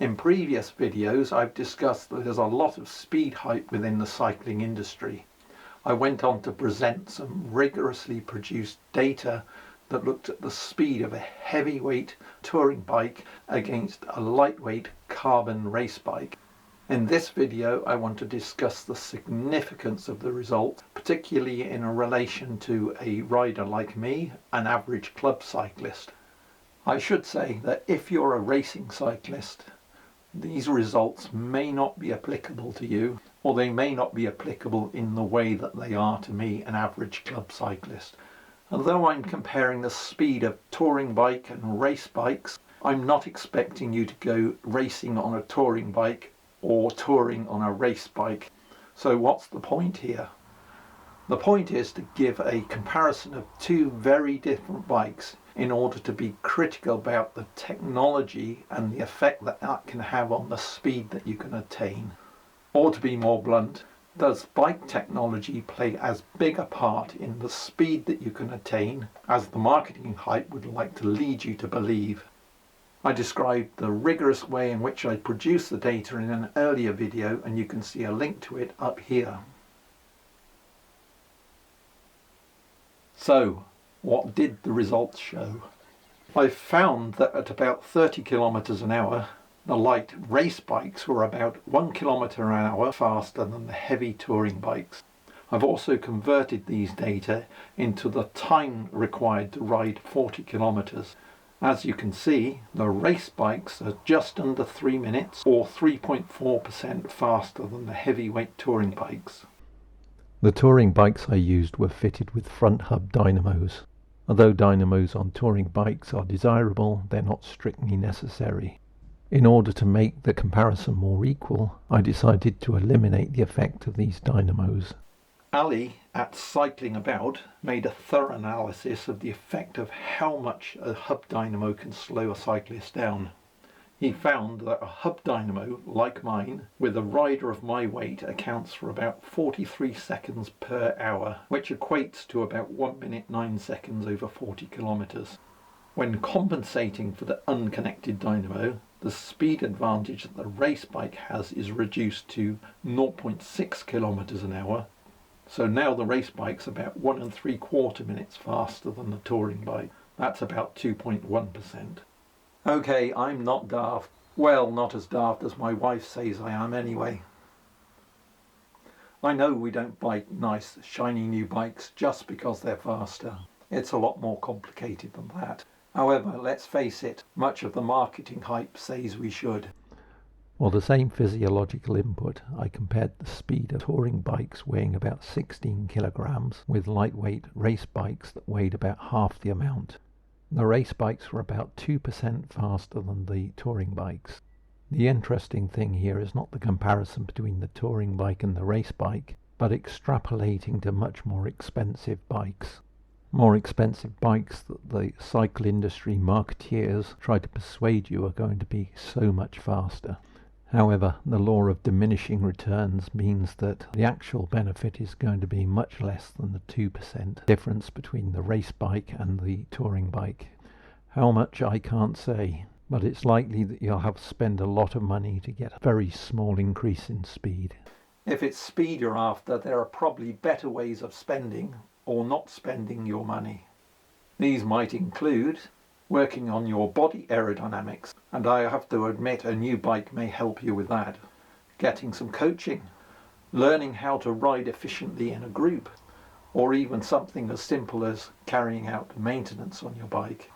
In previous videos I've discussed that there's a lot of speed hype within the cycling industry. I went on to present some rigorously produced data that looked at the speed of a heavyweight touring bike against a lightweight carbon race bike. In this video I want to discuss the significance of the results, particularly in relation to a rider like me, an average club cyclist. I should say that if you're a racing cyclist, these results may not be applicable to you, or they may not be applicable in the way that they are to me, an average club cyclist. Although I'm comparing the speed of touring bike and race bikes, I'm not expecting you to go racing on a touring bike or touring on a race bike. So what's the point here? The point is to give a comparison of two very different bikes in order to be critical about the technology and the effect that that can have on the speed that you can attain. Or to be more blunt, does bike technology play as big a part in the speed that you can attain as the marketing hype would like to lead you to believe? I described the rigorous way in which I produced the data in an earlier video, and you can see a link to it up here. So, what did the results show? I found that at about 30 kilometers an hour, the light race bikes were about 1 kilometer an hour faster than the heavy touring bikes. I've also converted these data into the time required to ride 40 kilometers. As you can see, the race bikes are just under 3 minutes, or 3.4% faster than the heavyweight touring bikes. The touring bikes I used were fitted with front hub dynamos. Although dynamos on touring bikes are desirable, they're not strictly necessary. In order to make the comparison more equal, I decided to eliminate the effect of these dynamos. Ali at Cycling About made a thorough analysis of the effect of how much a hub dynamo can slow a cyclist down. He found that a hub dynamo, like mine, with a rider of my weight accounts for about 43 seconds per hour, which equates to about 1 minute 9 seconds over 40 kilometers. When compensating for the unconnected dynamo, the speed advantage that the race bike has is reduced to 0.6 kilometers an hour. So now the race bike's about 1 3/4 minutes faster than the touring bike. That's about 2.1%. Okay, I'm not daft. Well, not as daft as my wife says I am anyway. I know we don't buy nice, shiny new bikes just because they're faster. It's a lot more complicated than that. However, let's face it, much of the marketing hype says we should. For the same physiological input, I compared the speed of touring bikes weighing about 16 kilograms with lightweight race bikes that weighed about half the amount. The race bikes were about 2% faster than the touring bikes. The interesting thing here is not the comparison between the touring bike and the race bike, but extrapolating to much more expensive bikes. More expensive bikes that the cycle industry marketeers try to persuade you are going to be so much faster. However, the law of diminishing returns means that the actual benefit is going to be much less than the 2% difference between the race bike and the touring bike. How much I can't say, but it's likely that you'll have to spend a lot of money to get a very small increase in speed. If it's speed you're after, there are probably better ways of spending or not spending your money. These might include working on your body aerodynamics, and I have to admit a new bike may help you with that. Getting some coaching, learning how to ride efficiently in a group, or even something as simple as carrying out maintenance on your bike.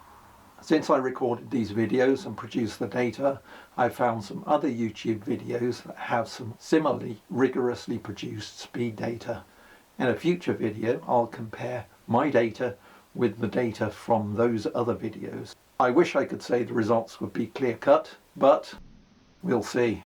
Since I recorded these videos and produced the data, I found some other YouTube videos that have some similarly rigorously produced speed data. In a future video, I'll compare my data with the data from those other videos. I wish I could say the results would be clear-cut, but we'll see.